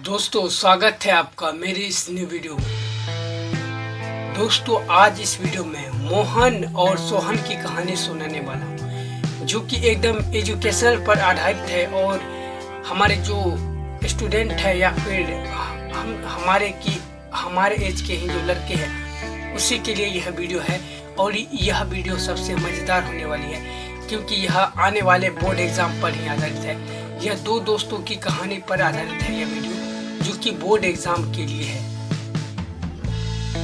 दोस्तों स्वागत है आपका मेरी इस न्यू वीडियो में। दोस्तों आज इस वीडियो में मोहन और सोहन की कहानी सुनाने वाला हूँ, जो कि एकदम एजुकेशनल पर आधारित है और हमारे जो स्टूडेंट है या फिर हमारे एज के ही जो लड़के हैं उसी के लिए यह वीडियो है। और यह वीडियो सबसे मज़ेदार होने वाली है क्योंकि यह आने वाले बोर्ड एग्जाम पर ही आधारित है। यह दो दोस्तों की कहानी पर आधारित है यह वीडियो, जो कि बोर्ड एग्जाम के लिए है।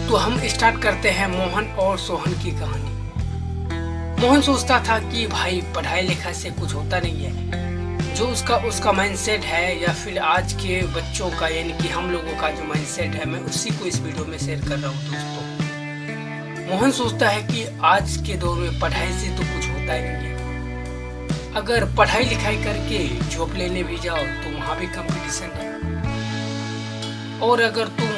तो हम स्टार्ट करते हैं मोहन और सोहन की कहानी। मोहन सोचता था कि भाई पढ़ाई लिखाई से कुछ होता नहीं है। जो उसका माइंडसेट है या फिर आज के बच्चों का यानी कि हम लोगों का जो माइंडसेट है, मैं उसी को इस वीडियो में शेयर कर रहा हूँ। दोस्तों मोहन सोचता है कि आज के दौर में पढ़ाई से तो कुछ होता ही नहीं है। अगर पढ़ाई लिखाई करके जॉब लेने भी जाओ तो वहाँ भी कंपटीशन है, और अगर तुम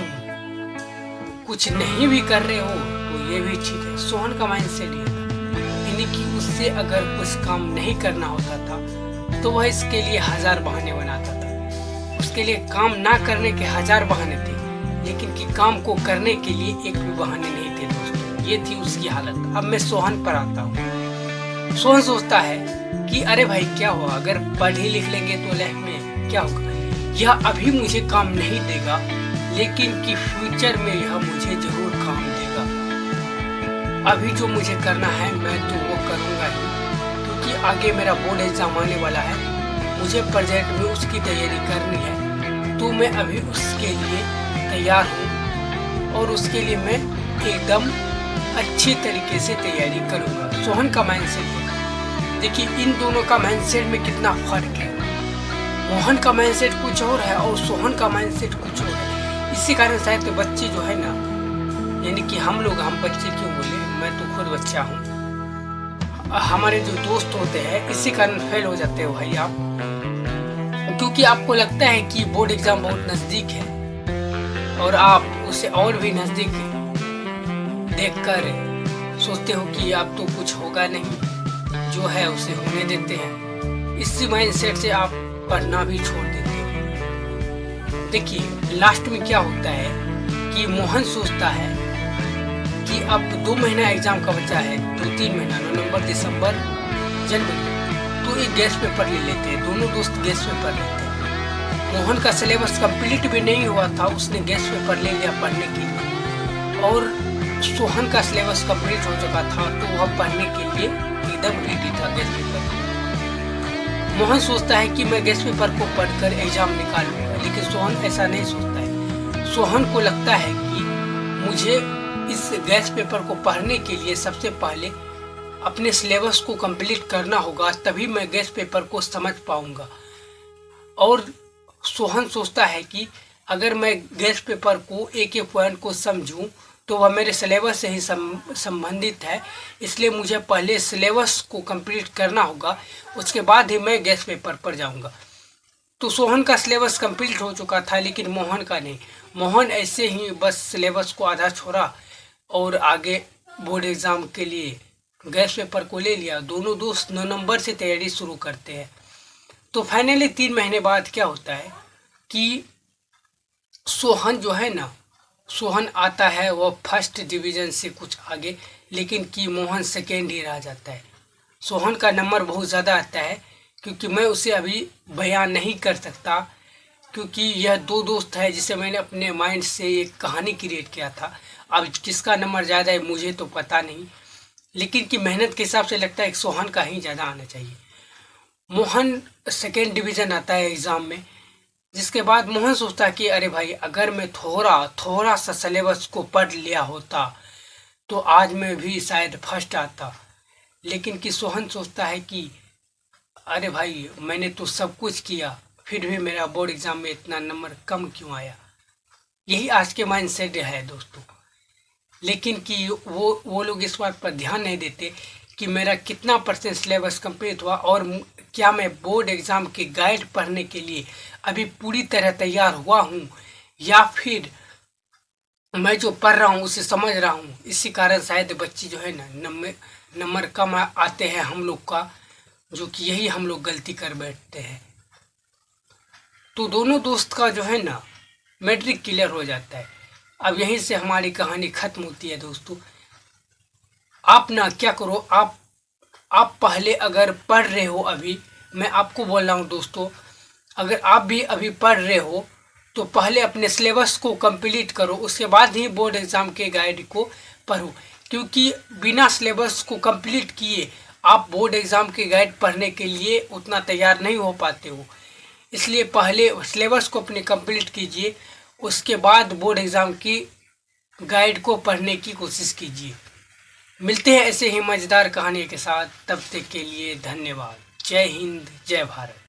कुछ नहीं भी कर रहे हो तो ये भी ठीक है। सोहन का माइंडसेट ये था, यानी कि उससे अगर कुछ काम नहीं करना होता था तो वह इसके लिए 1000 बहाने बनाता था। उसके लिए काम ना करने के 1000 बहाने थे, लेकिन कि काम को करने के लिए एक भी बहाने नहीं थे। दोस्तों ये थी उसकी हालत। अब मैं सोहन पर आता हूँ। सोहन सोचता है कि अरे भाई क्या हुआ, अगर पढ़ ही लिख लेंगे तो लाइफ में क्या होगा। यह अभी मुझे काम नहीं देगा, लेकिन कि फ्यूचर में यह मुझे जरूर काम देगा। अभी जो मुझे करना है मैं तो वो करूँगा ही, क्योंकि आगे मेरा बोर्ड एग्जाम आने वाला है। मुझे प्रोजेक्ट में उसकी तैयारी करनी है, तो मैं अभी उसके लिए तैयार हूँ और उसके लिए मैं एकदम अच्छी तरीके से तैयारी करूँगा। सोहन का माइंडसेट है। देखिए इन दोनों का माइंडसेट में कितना फर्क है। मोहन का माइंडसेट कुछ और है और सोहन का माइंडसेट कुछ और है। इसी कारण शायद तो बच्चे जो है ना, यानी कि हम बच्चे क्यों बोले, मैं तो खुद बच्चा हूँ। हमारे जो दोस्त होते हैं इसी कारण फेल हो जाते हो भाई आप, क्योंकि आपको लगता है कि बोर्ड एग्जाम बहुत नज़दीक है और आप उसे और भी नज़दीक देखकर सोचते हो कि अब तो कुछ होगा नहीं, जो है उसे होने देते हैं। इसी माइंडसेट से आप पढ़ना भी छोड़ देते हो। देखिए लास्ट में क्या होता है कि मोहन सोचता है कि अब 2 महीना एग्जाम का बचा है, 2-3 महीना, नवंबर, दिसंबर, जनवरी, तो एक गेस्ट पेपर ले लेते हैं। दोनों दोस्त गेस्ट पेपर लेते हैं। मोहन का सिलेबस कंप्लीट भी नहीं हुआ था, उसने गेस्ट पेपर ले लिया पढ़ने के लिए, और सोहन का सिलेबस कंप्लीट हो चुका था तो वह पढ़ने के लिए एकदम रेडी था गेस्ट पेपर। मोहन सोचता है कि मैं गेस्ट पेपर को पढ़कर एग्जाम निकाल लूंगा, लेकिन सोहन ऐसा नहीं सोचता है। सोहन को लगता है कि मुझे इस गेस्ट पेपर को पढ़ने के लिए सबसे पहले अपने सिलेबस को कंप्लीट करना होगा, तभी मैं गेस्ट पेपर को समझ पाऊंगा। और सोहन सोचता है कि अगर मैं गेस्ट पेपर को एक पॉइंट को समझूं तो वह मेरे सिलेबस से ही संबंधित है, इसलिए मुझे पहले सिलेबस को कंप्लीट करना होगा, उसके बाद ही मैं गेस्ट पेपर पर जाऊंगा। तो सोहन का सिलेबस कंप्लीट हो चुका था, लेकिन मोहन का नहीं। मोहन ऐसे ही बस सिलेबस को आधा छोड़ा और आगे बोर्ड एग्ज़ाम के लिए गेस्ट पेपर को ले लिया। दोनों दोस्त नवंबर से तैयारी शुरू करते हैं। तो फाइनली 3 महीने बाद क्या होता है कि सोहन जो है ना, सोहन आता है वो फर्स्ट डिवीज़न से कुछ आगे, लेकिन कि मोहन सेकेंड ही रह जाता है। सोहन का नंबर बहुत ज़्यादा आता है, क्योंकि मैं उसे अभी बयान नहीं कर सकता, क्योंकि यह 2 दोस्त है जिसे मैंने अपने माइंड से एक कहानी क्रिएट किया था। अब किसका नंबर ज़्यादा है मुझे तो पता नहीं, लेकिन कि मेहनत के हिसाब से लगता है कि सोहन का ही ज़्यादा आना चाहिए। मोहन सेकेंड डिवीज़न आता है एग्ज़ाम में, जिसके बाद मोहन सोचता है कि अरे भाई अगर मैं थोड़ा सा सिलेबस को पढ़ लिया होता तो आज मैं भी शायद फर्स्ट आता। लेकिन कि सोहन सोचता है कि अरे भाई मैंने तो सब कुछ किया, फिर भी मेरा बोर्ड एग्जाम में इतना नंबर कम क्यों आया। यही आज के माइंडसेट है दोस्तों। लेकिन कि वो लोग इस बात पर ध्यान नहीं देते कि मेरा कितना % सिलेबस कंप्लीट हुआ और क्या मैं बोर्ड एग्ज़ाम के गाइड पढ़ने के लिए अभी पूरी तरह तैयार हुआ हूँ, या फिर मैं जो पढ़ रहा हूँ उसे समझ रहा हूँ। इसी कारण शायद बच्चे जो है ना नंबर कम आते हैं हम लोग का, जो कि यही हम लोग गलती कर बैठते हैं। तो दोनों दोस्त का जो है ना मैट्रिक क्लियर हो जाता है। अब यहीं से हमारी कहानी खत्म होती है दोस्तों। आप ना क्या करो, आप पहले अगर पढ़ रहे हो, अभी मैं आपको बोल रहा हूँ दोस्तों, अगर आप भी अभी पढ़ रहे हो तो पहले अपने सिलेबस को कंप्लीट करो, उसके बाद ही बोर्ड एग्ज़ाम के गाइड को पढ़ो। क्योंकि बिना सिलेबस को कंप्लीट किए आप बोर्ड एग्ज़ाम के गाइड पढ़ने के लिए उतना तैयार नहीं हो पाते हो। इसलिए पहले सिलेबस को अपने कंप्लीट कीजिए, उसके बाद बोर्ड एग्ज़ाम की गाइड को पढ़ने की कोशिश कीजिए। मिलते हैं ऐसे ही मज़ेदार कहानी के साथ, तब तक के लिए धन्यवाद। जय हिंद, जय भारत।